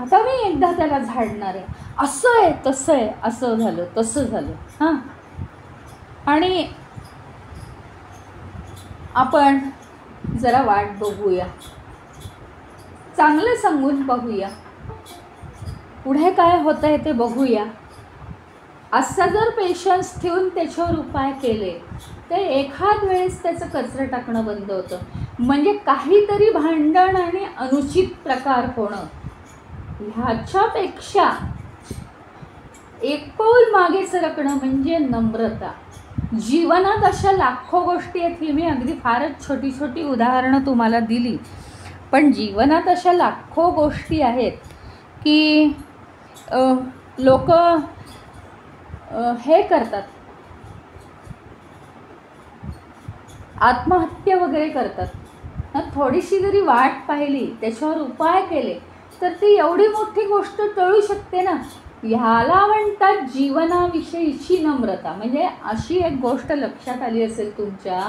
आता मी एकदा त्याला झाडणार आहे, असं आहे तसं आहे, असं झालं तसं झालं. हां, आणि आपण जरा वाट बघूया, चांगलं सांगून बघूया, पुढे काय होतं आहे ते बघूया, असा जर पेशन्स ठेवून त्याच्यावर उपाय केले तर एखाद वेळेस त्याचं कचरा टाकणं बंद होतं. म्हणजे काहीतरी भांडण आणि अनुचित प्रकार होणं ह्याच्यापेक्षा एक पाऊल मागे सरकणं म्हणजे नम्रता. जीवनात अशा लाखो गोष्टी आहेत, ही मी अगदी फारच छोटी छोटी उदाहरणं तुम्हाला दिली, पण जीवनात अशा लाखो गोष्टी आहेत की लोक हे करतात, आत्महत्या वगैरे करतात. थोडीशी जरी वाट पाहिली, त्याच्यावर उपाय केले तर ती एवढी मोठी गोष्ट टळू शकते ना. ह्याला म्हणतात जीवनाविषयीची नम्रता. म्हणजे अशी एक गोष्ट लक्षात आली असेल तुमच्या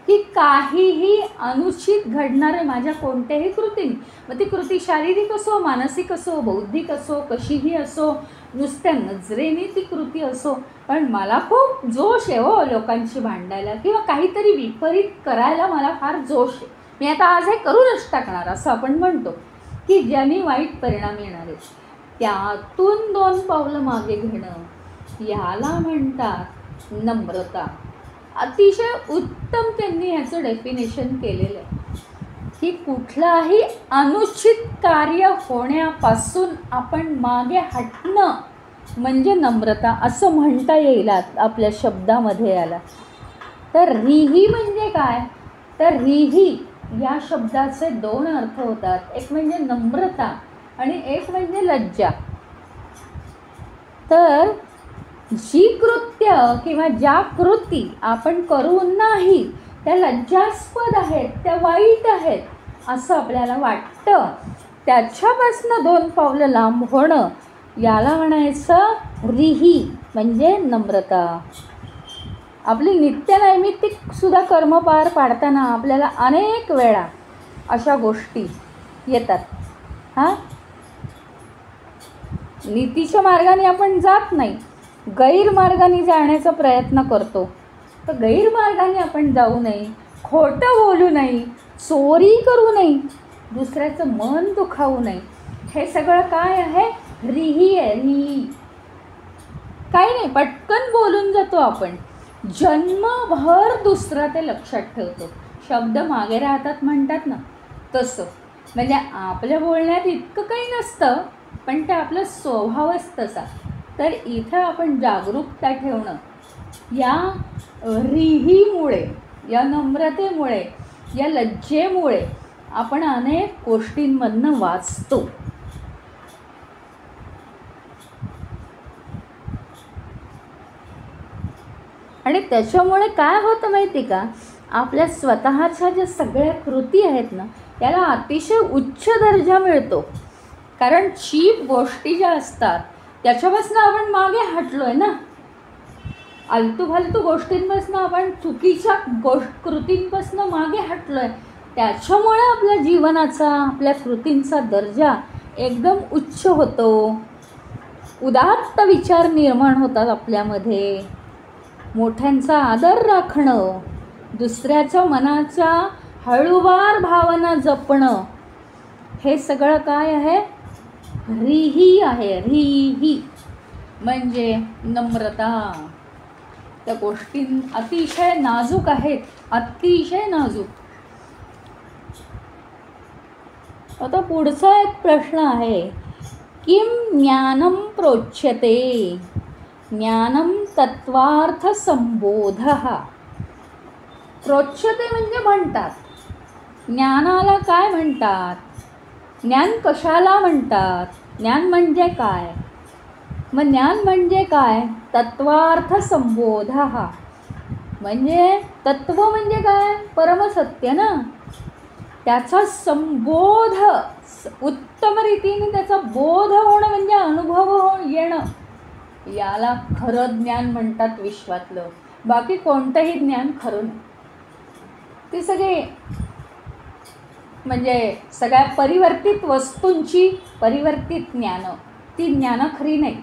की काहीही अनुचित घडणारे माझ्या कोणत्याही कृतीने, मग ती कृती शारीरिक असो, मानसिक असो, बौद्धिक असो, कशीही असो, नुसत्या नजरेने ती कृती असो, पण मला खूप जोश आहे हो लोकांशी भांडायला किंवा काहीतरी विपरीत करायला मला फार जोश आहे. मी आता आज हे करूनच टाकणार असं आपण म्हणतो की ज्याने वाईट परिणाम येणार आहेत, त्यातून 2 पावलं मागे घेणं याला म्हणतात नम्रता. अतिशय उत्तम त्यांनी ह्याचं डेफिनेशन केलेलं आहे की कुठलाही अनुचित कार्य होण्यापासून आपण मागे हटणं म्हणजे नम्रता असं म्हणता येईल आपल्या शब्दामध्ये याला. तर रीही म्हणजे काय? तर रीही या शब्दाचे दोन अर्थ होतात, एक म्हणजे नम्रता आणि एक म्हणजे लज्जा. तर जी कृत्य किंवा ज्या कृती आपण करू नाही त्या लज्जास्पद आहेत, त्या वाईट आहेत असं आपल्याला वाटतं, त्याच्यापासून 2 पावलं लांब होणं याला म्हणायचं रिही म्हणजे नम्रता. आपली नित्यनैमित्तिक सुद्धा कर्म पार पाडताना आपल्याला अनेक वेळा अशा गोष्टी येतात. नीतीच्या मार्गाने आपण जात नाही, गैरमार्गाने जाण्याचा प्रयत्न करतो. तर गैरमार्गाने आपण जाऊ नये, खोटं बोलू नये, चोरी करू नये, दुसऱ्याचं मन दुखावू नये. हे सगळं काय आहे? रिही आहे. रिही काही नाही, पटकन बोलून जातो आपण, जन्मभर दुसरा ते लक्षात ठेवतो. शब्द मागे राहतात म्हणतात ना, तसं. म्हणजे आपल्या बोलण्यात इतकं काही नसतं, पण ते आपला स्वभावच तसा. तर इथं आपण जागरूकता ठेवणं, या रिहीमुळे, या नम्रतेमुळे, या लज्जेमुळे आपण अनेक गोष्टींमधनं वाचतो. आणि त्याच्यामुळे काय होतं माहिती का, आपल्या स्वतःच्या ज्या सगळ्या कृती आहेत ना त्याला अतिशय उच्च दर्जा मिळतो. कारण चीप गोष्टी ज्या असतात त्याच्यापासून आपण मागे हटलो आहे ना, आलतू फालतू गोष्टींपासून आपण चुकीच्या कृतींपासून मागे हटलो आहे. त्याच्यामुळे आपल्या जीवनाचा, आपल्या कृतींचा दर्जा एकदम उच्च होतो. उदात्त विचार निर्माण होतात आपल्यामध्ये. मोठ्यांचा आदर राखणं, दुसऱ्याच्या मनाच्या हळूवार भावना जपणं, हे सगळं काय आहे? रिही आहे. रिही म्हणजे नम्रता. त्या गोष्टी अतिशय नाजूक आहेत, अतिशय नाजूक. आता पुढचा एक प्रश्न आहे, किम ज्ञानम प्रोच्यते? ज्ञानम तत्वार्थ संबोधः. प्रोच्यते म्हणजे म्हणतात. ज्ञानाला काय म्हणतात? ज्ञान कशाला म्हणतात? ज्ञान म्हणजे काय? मग ज्ञान म्हणजे काय? तत्वार्थ संबोधः म्हणजे तत्व म्हणजे काय? परमसत्य ना. त्याचा संबोध, उत्तम रीतीने त्याचा बोध होणं म्हणजे अनुभव येणं, याला खरं ज्ञान म्हणतात विश्वातलं. बाकी कोणतंही ज्ञान खरं नाही. ती सगळे म्हणजे सगळ्या परिवर्तित वस्तूंची परिवर्तित ज्ञानं, ती ज्ञानं खरी नाही.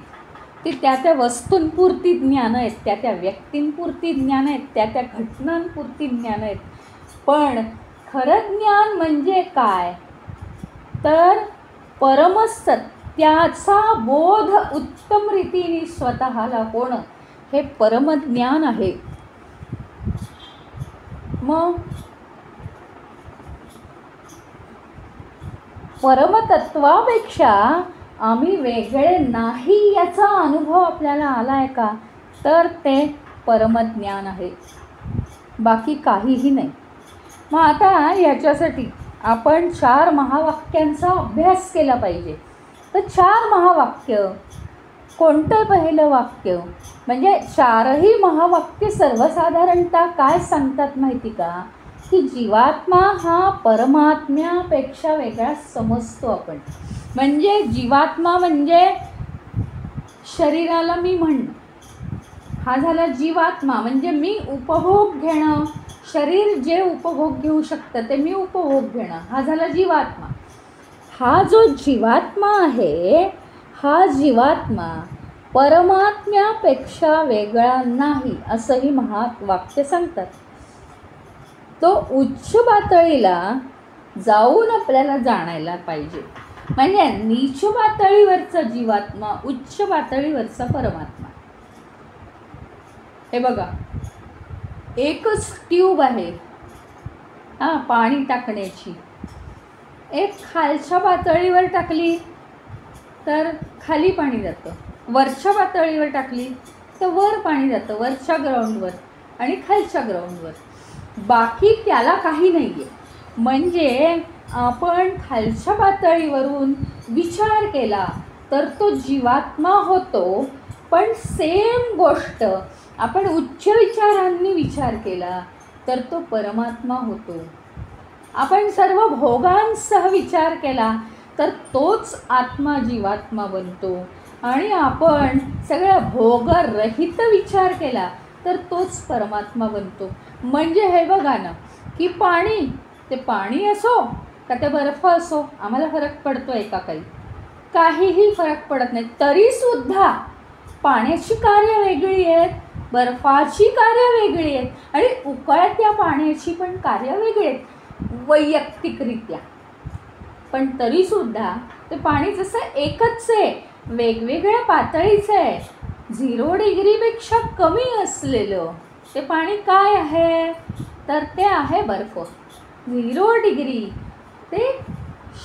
ती त्या त्या वस्तूंपुरती ज्ञानं आहेत, त्या त्या व्यक्तींपुरती ज्ञानं आहेत, त्या त्या घटनांपुरती ज्ञानं आहेत. पण खरं ज्ञान म्हणजे काय? तर परमसत्याचा बोध उत्तम रीतीने स्वतःला होणं, हे परमज्ञान आहे. मग परमतत्वापेक्षा आम्ही वेगळे नाही याचा अनुभव आपल्याला आला आहे का? तर ते परमज्ञान आहे, बाकी काहीही नाही. मग आता याच्यासाठी आपण 4 महावाक्यांचा अभ्यास केला पाहिजे. तर 4 महावाक्य. कोणतं पहिलं वाक्य? म्हणजे 4ही महावाक्य सर्वसाधारणतः काय सांगतात माहिती का? की जीवात्मा हा परमात्म्यापेक्षा वेगळा समजतो आपण. म्हणजे जीवात्मा म्हणजे शरीराला मी म्हणणं, हा झाला जीवात्मा. म्हणजे मी उपभोग घेणं, शरीर जे उपभोग घेऊ शकतं ते मी उपभोग घेणं, हा झाला जीवात्मा. हा जो जीवात्मा आहे, हा जीवात्मा परमात्म्यापेक्षा वेगळा नाही असंही महावाक्य सांगतात. तो उच्च पातळीला जाऊन आपल्याला जाणायला पाहिजे. म्हणजे नीच पातळीवरचा जीवात्मा, उच्च पातळीवरचा परमात्मा. हे बघा, एकच ट्यूब आहे पाणी टाकण्याची. एक खालच्या पातळीवर टाकली तर खाली पाणी जातं, वरच्या पातळीवर टाकली तर वर पाणी जातं, वरच्या ग्राउंडवर आणि खालच्या ग्राउंडवर. बाकी त्याला काही नाही आहे. म्हणजे आपण खालच्या पातळीवरून विचार केला तर तो जीवात्मा होतो, पण सेम गोष्ट आपण उच्च विचारांनी विचार केला तर तो परमात्मा होतो. आपण सर्व भोगांसह विचार केला तर तोच आत्मा जीवात्मा बनतो. आणि आपण सगळ्या भोगरहित विचार केला तर तोच परमात्मा बनतो. म्हणजे हे बघा ना की पाणी, ते पाणी असो का ते बर्फ असो, आम्हाला फरक पडतो आहे का? काहीही फरक पडत नाही. तरीसुद्धा पाण्याची कार्य वेगळी आहेत, बर्फाची कार्य वेगळी आहेत आणि उकळत्या पाण्याची पण कार्य वेगळी आहेत वैयक्तिकरित्या. पण तरीसुद्धा ते पाणी जसं एकच आहे, वेगवेगळ्या पातळीचं आहे. 0 डिग्रीपेक्षा कमी असलेलं ते पाणी काय आहे? तर ते आहे बर्फ. 0 डिग्री ते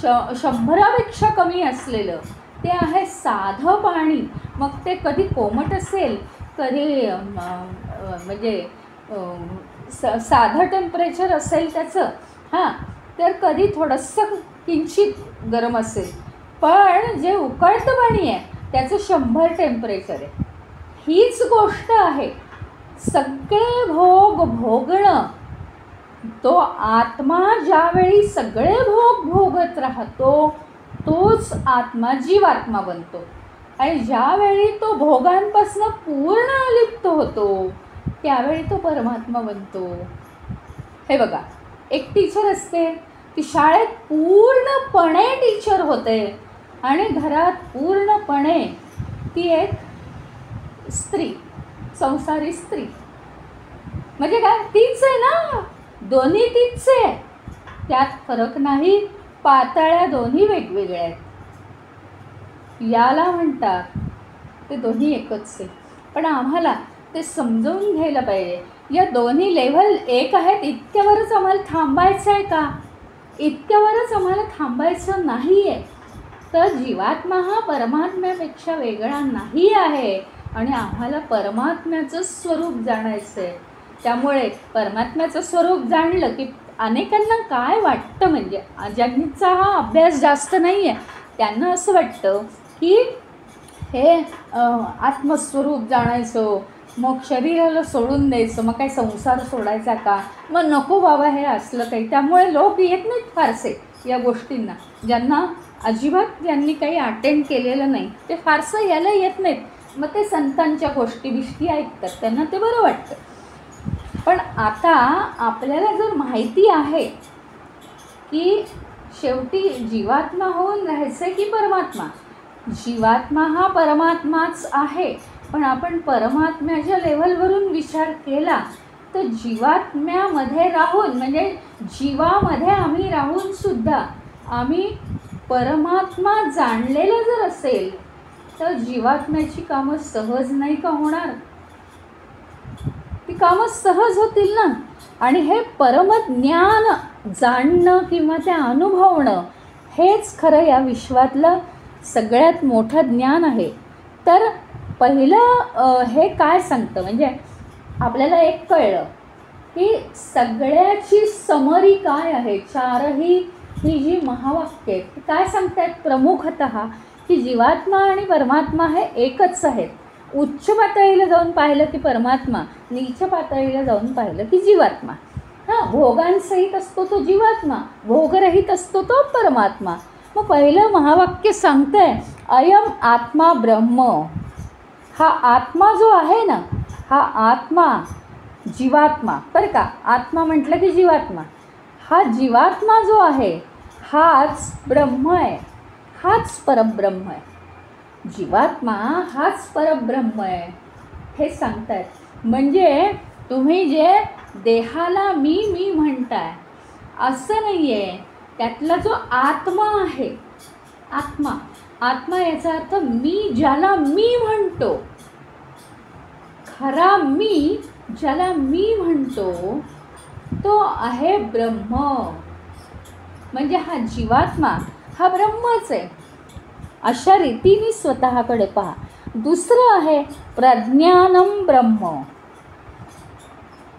100पेक्षा कमी असलेलं ते आहे साधं पाणी. मग ते कधी कोमट असेल, कधी म्हणजे साधं टेम्परेचर असेल त्याचं, तर कधी थोडंसं किंचित गरम असेल. पण जे उकळतं पाणी आहे त्याचं 100 टेम्परेचर आहे. हीच गोष्ट आहे. सगळे भोग भोगणं, तो आत्मा ज्यावेळी सगळे भोग भोगत राहतो तोच आत्मा जीवात्मा बनतो. आणि ज्यावेळी तो भोगांपासून पूर्ण अलिप्त होतो त्यावेळी तो परमात्मा बनतो. हे बघा, एक टीचर असते, ती शाळेत पूर्णपणे टीचर होते आणि घरात पूर्णपणे ती एक स्त्री, संसारी स्त्री. म्हणजे काय? तीच आहे ना, दोन्ही तीच आहे, त्यात फरक नाही. पातळ्या दोन्ही वेगवेगळ्या आहेत. याला म्हणतात ते दोन्ही एकच आहे. पण आम्हाला ते समजवून घ्यायला पाहिजे. या दोन्ही लेव्हल एक आहेत इतक्यावरच आम्हाला थांबायचं आहे का? इतक्यावरच आम्हाला थांबायचं नाही आहे. तर जीवात्मा हा परमात्म्यापेक्षा वेगळा नाही आहे आणि आम्हाला परमात्म्याचं स्वरूप जाणायचं आहे. त्यामुळे परमात्म्याचं स्वरूप जाणलं की अनेकांना काय वाटतं, म्हणजे ज्यांचा हा अभ्यास जास्त नाही आहे त्यांना असं वाटतं की हे आत्मस्वरूप जाणायचं, मग शरीराला सोडून द्यायचं, मग काय संसार सोडायचा का, मग नको बाबा हे असलं काही. त्यामुळे लोक येत नाहीत फारसे या गोष्टींना. ज्यांना अजिबात ज्यांनी काही अटेंड केलेलं नाही ते फारसं याला येत नाहीत. मग ते संतांच्या गोष्टी बिष्टी ऐकतात, त्यांना ते बरं वाटतं. पण आता आपल्याला जर माहिती आहे की शेवटी जीवात्मा होऊन राहायचं की परमात्मा, जीवात्मा हा परमात्माच आहे, पण आपण परमात्म्याच्या लेव्हलवरून विचार केला तर जीवात्म्यामध्ये राहून, म्हणजे जीवामध्ये आम्ही राहूनसुद्धा आम्ही परमात्मा जाणलेलं जर असेल तर जीवात्म्याची कामं सहज नाही का होणार? ती कामं सहज होतील ना. आणि हे परमज्ञान जाणणं किंवा ते अनुभवणं हेच खरं या विश्वातलं सगळ्यात मोठं ज्ञान आहे. तर पहिलं हे काय सांगतं, म्हणजे आपल्याला एक कळलं की सगळ्याची समरी काय आहे. चारही ही जी महावाक्य आहेत ती काय सांगतात? प्रमुखतः की जीवात्मा आणि परमात्मा हे एकच आहेत. उच्च पातळीला जाऊन पाहिलं की परमात्मा, नीच पातळीला जाऊन पाहिलं की जीवात्मा. भोगांसहित असतो तो जीवात्मा, भोगरहित असतो तो परमात्मा. मग पहिलं महावाक्य सांगतंय अयम आत्मा ब्रह्म. हा आत्मा जो आहे ना, हा आत्मा जीवात्मा, बरं का, आत्मा म्हटलं की जीवात्मा. हा जीवात्मा जो आहे हाच ब्रह्म आहे, हाच परब्रह्म आहे. जीवात्मा हाच परब्रह्म आहे हे सांगतायत. म्हणजे तुम्ही जे देहाला मी मी म्हणताय असं नाही आहे. त्यातला जो आत्मा आहे, आत्मा, आत्मा याचा अर्थ मी, ज्याला मी म्हणतो, खरा मी ज्याला मी म्हणतो तो आहे ब्रह्म. म्हणजे हा जीवात्मा हा ब्रह्मच आहे. अशा रीतीने स्वतःकडे पहा. दुसरं आहे प्रज्ञानम ब्रह्म.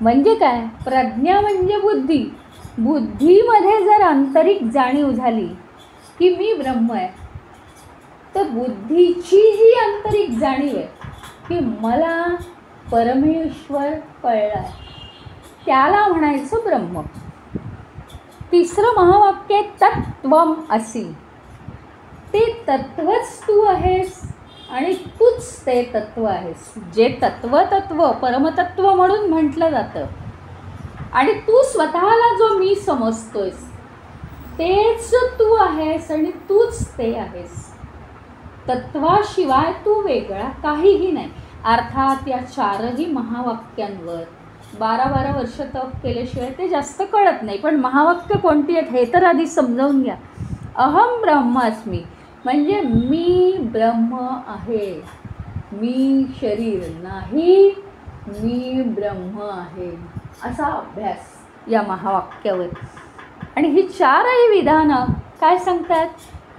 म्हणजे काय? प्रज्ञा म्हणजे बुद्धी, बुद्धीमध्ये जर आंतरिक जाणीव झाली की मी ब्रह्म आहे, तर बुद्धीची ही आंतरिक जाणीव आहे की मला परमेश्वर कळला आहे, त्याला म्हणायचं ब्रह्म. तिसरं महावाक्य तत्त्वम असि. ते तत्वच तू आहेस आणि तूच ते तत्व आहेस. जे तत्व परमतत्व म्हणून म्हटलं जातं, आणि तू स्वतःला जो मी समजतोयस तेच तू आहेस आणि तूच ते आहेस. तत्वाशिवाय तू वेगळा काहीही नाही. अर्थात या चारही महावाक्यांवर 12 वर्ष तप केल्याशिवाय ते जास्त कळत नाही. पण महावाक्य कोणती आहेत हे तर आधी समजावून घ्या. अहम ब्रह्मास्मी म्हणजे मी ब्रह्म आहे, मी शरीर नाही, मी ब्रह्म आहे, असा अभ्यास या महावाक्यावर. आणि ही चारही विधानं काय सांगतात?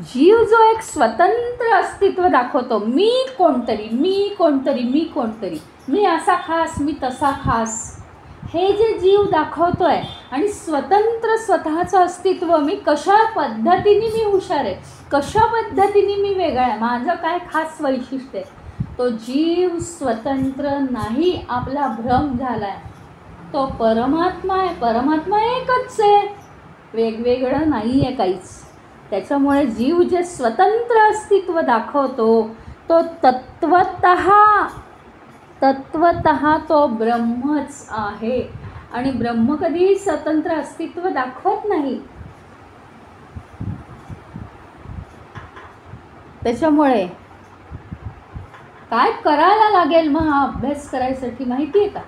जीव जो एक स्वतंत्र अस्तित्व दाखवतो, मी कोणतरी, मी कोणतरी, मी कोणतरी, मी असा खास, मी तसा खास, हे जे जीव दाखवतोय आणि स्वतंत्र स्वतःचं अस्तित्व, मी कशा पद्धतीने मी हुशार आहे, कशा पद्धतीने मी वेगळा आहे, माझं काय खास वैशिष्ट्य आहे, तो जीव स्वतंत्र नाही, आपला भ्रम झाला आहे. तो परमात्मा आहे. परमात्मा एकच आहे, वेगवेगळं नाही आहे काहीच. त्याच्यामुळे जीव जे स्वतंत्र अस्तित्व दाखवतो तो तत्वतः तो ब्रह्मच आहे. आणि ब्रह्म कधीही स्वतंत्र अस्तित्व दाखवत नाही. त्याच्यामुळे काय करायला लागेल मग हा अभ्यास करायसाठी माहिती आहे का?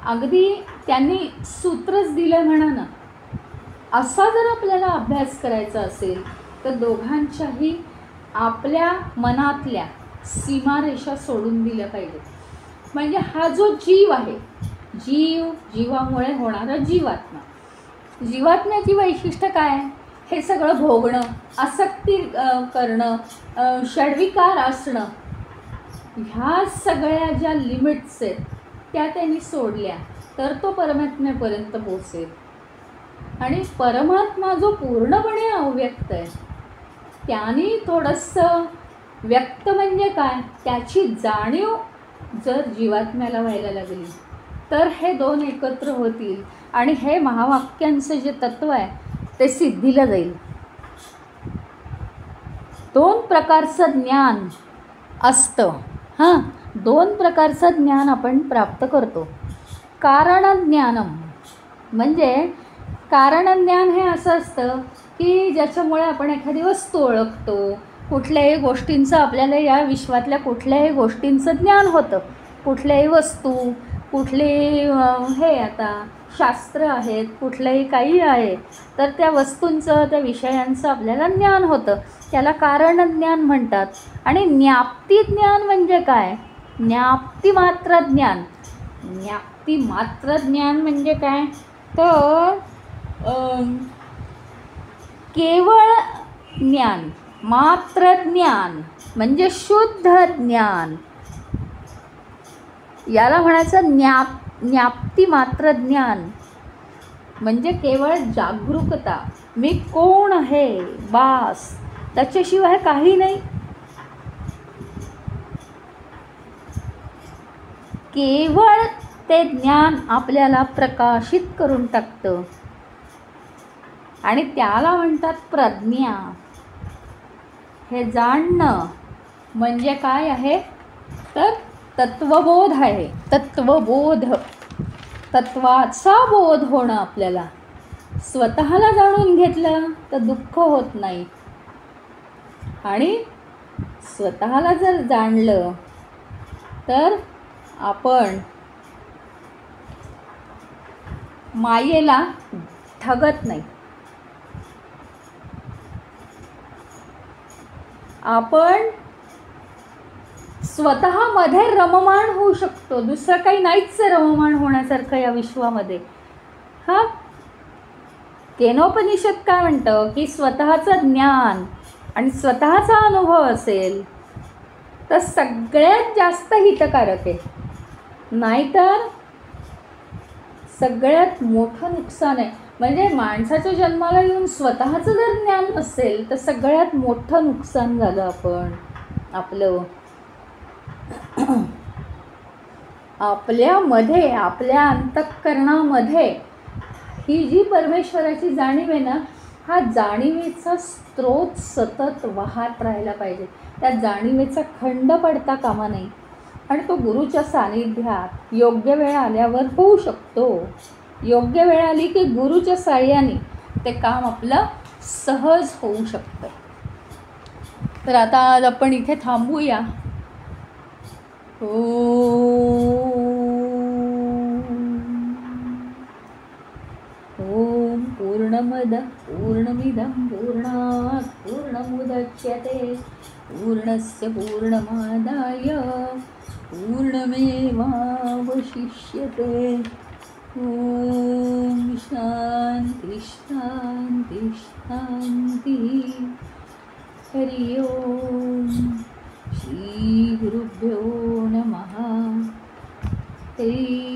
अगदी त्यांनी सूत्रच दिलं म्हणा ना. असा जर आपल्याला अभ्यास करायचा असेल तर दोघांच्याही आपल्या मनातल्या सीमारेषा सोडून दिल्या पाहिजेत. म्हणजे हा जो जीव आहे, जीवामुळे होणारा जीवात्मा, जीवात्म्याची वैशिष्ट्य काय आहे? हे सगळं भोगणं, आसक्ती करणं, षड्विकार असणं, ह्या सगळ्या ज्या लिमिट्स आहेत त्या त्यांनी सोडल्या तर तो परमात्म्यापर्यंत पोहोचेल. आणि परमात्मा जो पूर्णपणे अव्यक्त आहे त्याने थोडंसं व्यक्त म्हणजे काय, त्याची जाणीव जर जीवात्म्याला व्हायला लागली तर हे दोन एकत्र होतील आणि हे महावाक्यांचं जे तत्व आहे ते सिद्धीला जाईल. 2 प्रकारचं ज्ञान असतं. 2 प्रकारचं ज्ञान आपण प्राप्त करतो. कारणज्ञानम म्हणजे कारणज्ञान हे असं असतं की ज्याच्यामुळे आपण एखादी वस्तू ओळखतो, कुठल्याही गोष्टींचं आपल्याला या विश्वातल्या कुठल्याही गोष्टींचं ज्ञान होतं. कुठल्याही वस्तू, कुठले हे आता शास्त्र आहेत, कुठलंही काही आहे तर त्या वस्तूंचं, त्या विषयांचं आपल्याला ज्ञान होतं, त्याला कारणज्ञान म्हणतात. आणि ज्ञाप्ती ज्ञान म्हणजे काय? ज्ञाप्तिमात्र ज्ञान. ज्ञाप्तिमात्र ज्ञान म्हणजे काय? तर केवळ ज्ञान, मात्र ज्ञान म्हणजे शुद्ध ज्ञान, याला म्हणायचं ज्ञाप्तिमात्र ज्ञान. म्हणजे केवळ जागरूकता, मी कोण आहे बास, त्याच्याशिवाय काही नाही. केवळ ते ज्ञान आपल्याला प्रकाशित करून टाकतं आणि त्याला म्हणतात प्रज्ञा. हे जाणणं म्हणजे काय आहे? तर तत्वबोध आहे. तत्वबोध, तत्वाचा बोध होणं. आपल्याला स्वतःला जाणून घेतलं तर दुःख होत नाही, आणि स्वतःला जर जाणलं तर आपण मायेला ठगत नाही. आपण स्वतःमध्ये रममाण होऊ शकतो. दुसरं काही नाहीच रममाण होण्यासारखं या विश्वामध्ये. केनोपनिषद काय म्हणतं की स्वतःचं ज्ञान आणि स्वतःचा अनुभव असेल तर सगळ्यात जास्त हितकारक आहे, नाहीतर सगळ्यात मोठं नुकसान आहे. म्हणजे माणसाच्या जन्माला येऊन स्वतःचं जर ज्ञान नसेल तर सगळ्यात मोठं नुकसान झालं आपण आपलं. आपल्यामध्ये, आपल्या अंतःकरणामध्ये ही जी परमेश्वराची जाणीव आहे ना, हा जाणीवेचा स्रोत सतत वाहत राहायला पाहिजे. त्या जाणीवेचा खंड पडता कामा नये. आणि तो गुरुच्या सानिध्यात योग्य वेळ आल्यावर होऊ शकतो. योग्य वेळ आली की गुरुच्या साह्याने ते काम आपलं सहज होऊ शकतं. तर आता आज आपण इथे थांबूया. ओम पूर्णमद पूर्णमिदं पूर्णात् पूर्णमुदच्यते पूर्णस्य पूर्णमादाय पूर्णमेवावशिष्यते. ओम शांति शांति शांति. हरि ओम. श्री गुरुभ्यो नमः. हरि